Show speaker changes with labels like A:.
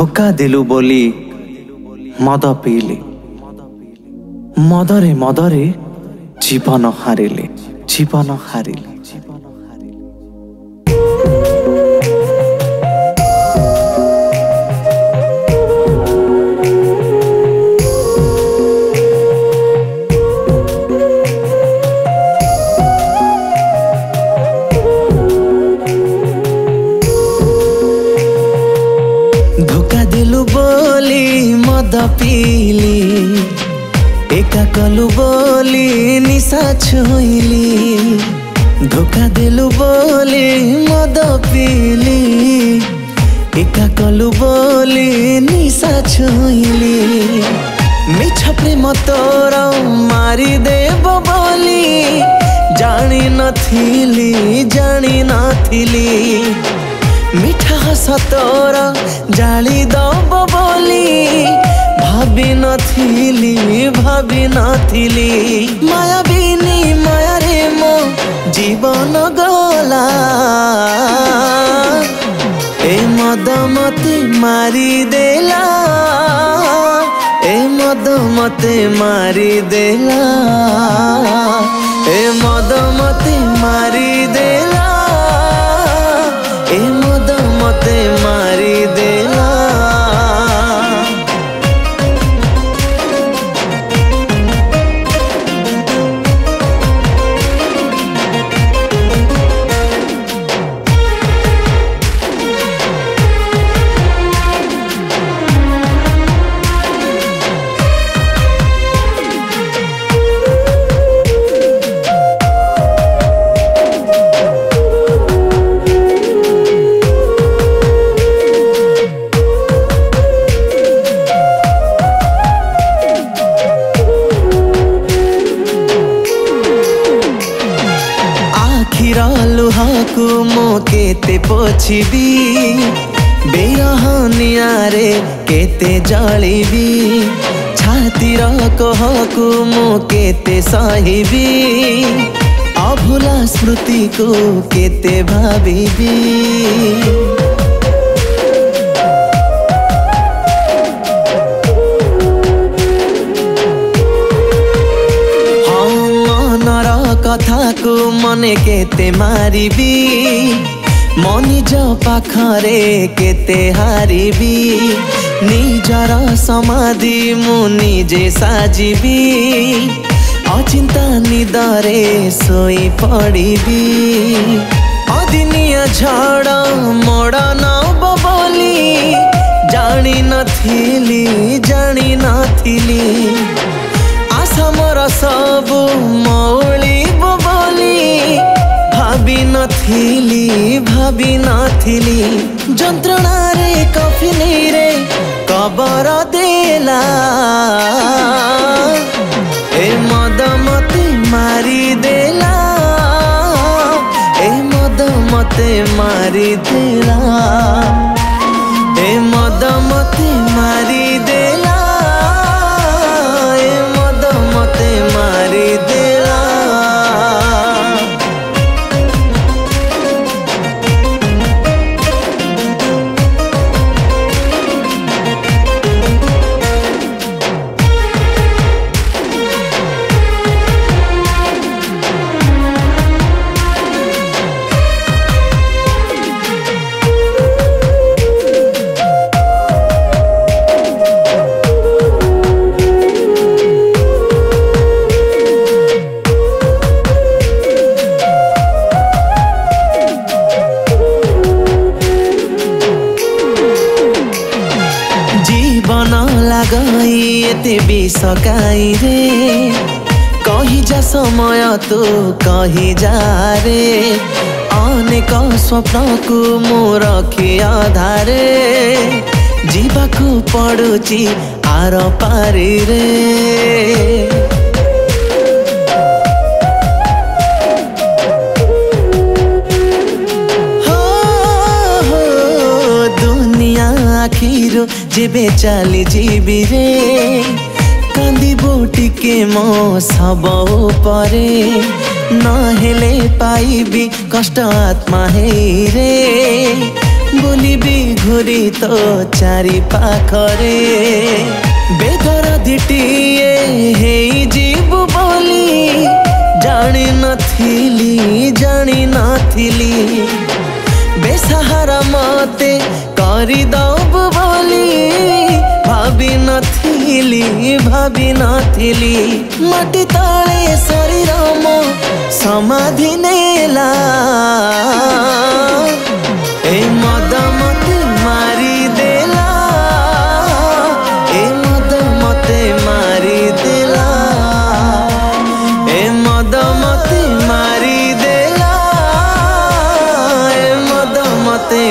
A: धोखा देलु बोली मद पीले मदरे मदरे जीवन हारिले जीवन हारिले। धोखा देलु बोली मद पीली एका कलु बोली निशा छुईली। धोखा देलु बोली मद पीली एका कलु बोली निशा छुईली। मिछ प्रेम तोर मारी देव बोली जानी नथिली। मिठा हस तोर जाली दब बोली भाभी नथिली। मायाबिनी माया रे मो जीवन गला ए मद मते मारी देला ए मद मते मारी देला ए मद मते मारी देला ए मद मते मारी देला। लुहाकु मो केते पोछिबी बेरहनिया रे केते जलिबी। छातीर कहकु मो केते सहिबी अभुला स्मृति को केते भाबिबी। कथा को मने केते मारिबी मो निज पाखरे केते हारिबी। निजर समाधि मु निजे साजिबी अचिंता निदरे सोई पड़िबी। अदिनिया झड़ मोड़ नब बोली जानी नथिली। आशा मोर सबु मौली बोली भाभी नथिली। जंत्रणा रे कफिनी रे कबर देला ए मद मते मारी देला ए मद मते मारी देला ए मद मते मारी देला ए मद मते मारी देला। गई एते बिसकाई रे कही जा समय तू कही जा रे। अनेक स्वप्न को मु रखी अधारे जीवाकू पड़ुची आर पारी रे। आखिर जेबे चली जीवी रे कांदी बोटी के मो सब परे नहेले पाइबी कष्ट आत्मा हे रे। बुलिबी घुरी तो चारि पाखरे बेदरदीटिए हेई जीव बोली जानी नथिली बेसहारा मते करी दब बोली भाभी नथिली माटी तले शरीर मो समाधि नेला ए मद मते मारी देला ए मद मते मारी देला ए मद मते मारी देला ए मद मते